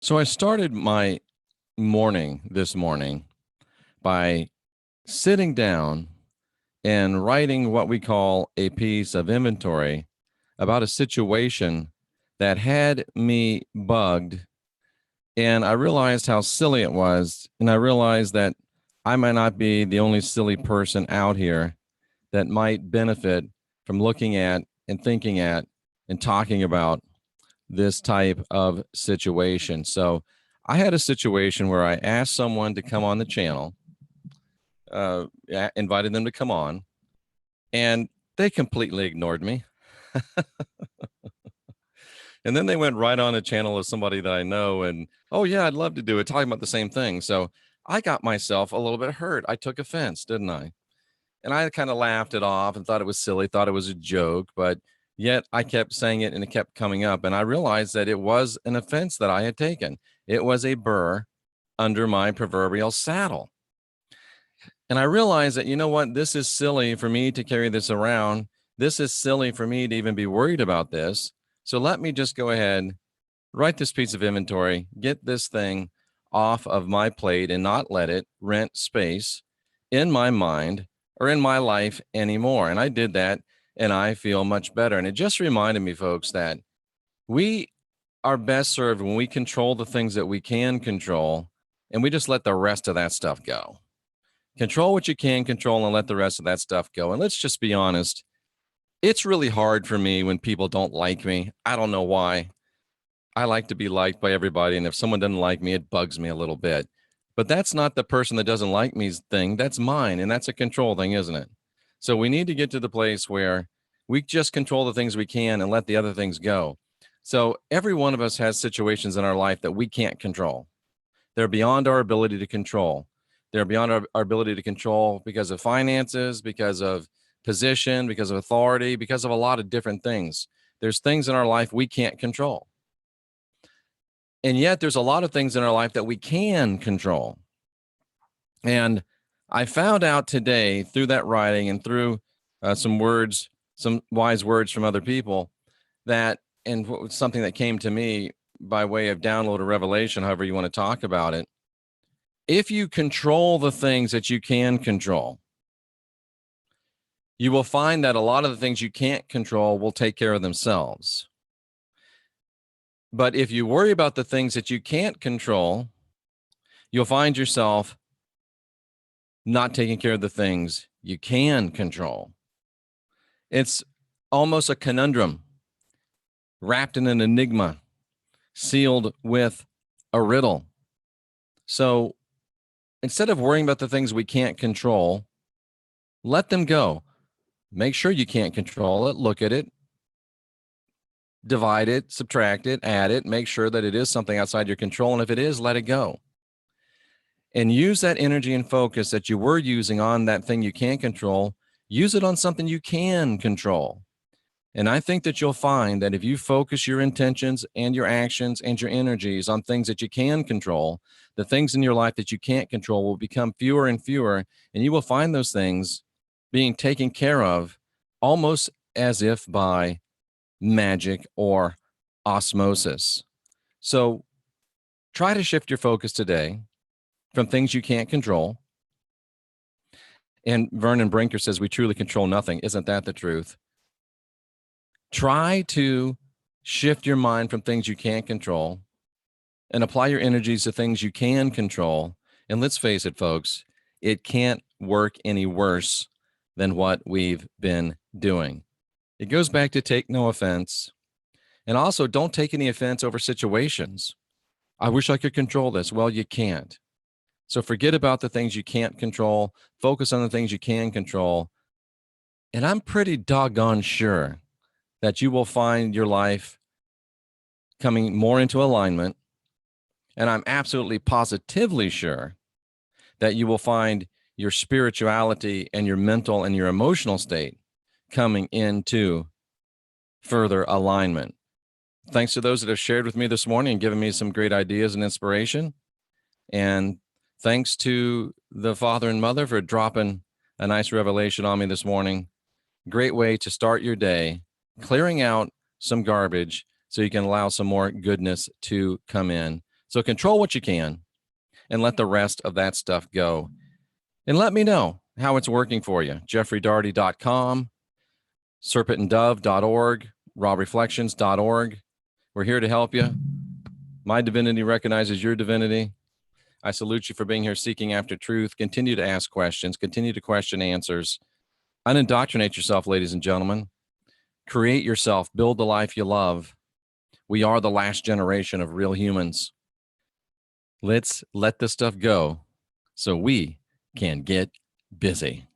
So I started my morning this morning by sitting down and writing what we call a piece of inventory about a situation that had me bugged. And I realized how silly it was. And I realized that I might not be the only silly person out here that might benefit from looking at and thinking at and talking about this type of situation. So I had a situation where I asked someone to come on the channel, invited them to come on, and they completely ignored me. And then they went right on a channel of somebody that I know and, oh yeah, I'd love to do it, talking about the same thing. So I got myself a little bit hurt. I took offense, didn't I? And I kind of laughed it off and thought it was silly, thought it was a joke, but yet I kept saying it and it kept coming up. And I realized that it was an offense that I had taken. It was a burr under my proverbial saddle. And I realized that, you know what, this is silly for me to carry this around. This is silly for me to even be worried about this. So let me just go ahead, write this piece of inventory, get this thing off of my plate and not let it rent space in my mind or in my life anymore. And I did that and I feel much better. And it just reminded me, folks, that we are best served when we control the things that we can control and we just let the rest of that stuff go. Control what you can control and let the rest of that stuff go. And let's just be honest. It's really hard for me when people don't like me. I don't know why. I like to be liked by everybody. And if someone doesn't like me, it bugs me a little bit. But that's not the person that doesn't like me's thing. That's mine. And that's a control thing, isn't it? So we need to get to the place where we just control the things we can and let the other things go. So every one of us has situations in our life that we can't control. They're beyond our ability to control. They're beyond our ability to control because of finances, because of position, because of authority, because of a lot of different things. There's things in our life we can't control. And yet there's a lot of things in our life that we can control. And I found out today through that writing and through some words, some wise words from other people that, and something that came to me by way of download or revelation, however you want to talk about it. If you control the things that you can control, you will find that a lot of the things you can't control will take care of themselves. But if you worry about the things that you can't control, you'll find yourself not taking care of the things you can control. It's almost a conundrum wrapped in an enigma, sealed with a riddle. So instead of worrying about the things we can't control, let them go. Make sure you can't control it. Look at it. Divide it, subtract it, add it. Make sure that it is something outside your control. And if it is, let it go. And use that energy and focus that you were using on that thing you can't control. Use it on something you can control. And I think that you'll find that if you focus your intentions and your actions and your energies on things that you can control, the things in your life that you can't control will become fewer and fewer. And you will find those things being taken care of almost as if by magic or osmosis. So try to shift your focus today from things you can't control. And Vernon Brinker says, we truly control nothing. Isn't that the truth? Try to shift your mind from things you can't control and apply your energies to things you can control. And let's face it, folks, it can't work any worse than what we've been doing. It goes back to take no offense. And also, don't take any offense over situations. I wish I could control this. Well, you can't. So forget about the things you can't control. Focus on the things you can control. And I'm pretty doggone sure that you will find your life coming more into alignment. And I'm absolutely positively sure that you will find your spirituality and your mental and your emotional state coming into further alignment. Thanks to those that have shared with me this morning and given me some great ideas and inspiration. And thanks to the father and mother for dropping a nice revelation on me this morning. Great way to start your day, clearing out some garbage so you can allow some more goodness to come in. So control what you can and let the rest of that stuff go. And let me know how it's working for you. JeffreyDarty.com, serpentanddove.org, rawreflections.org. We're here to help you. My divinity recognizes your divinity. I salute you for being here seeking after truth. Continue to ask questions. Continue to question answers. Unindoctrinate yourself, ladies and gentlemen. Create yourself. Build the life you love. We are the last generation of real humans. Let's let this stuff go so we can get busy.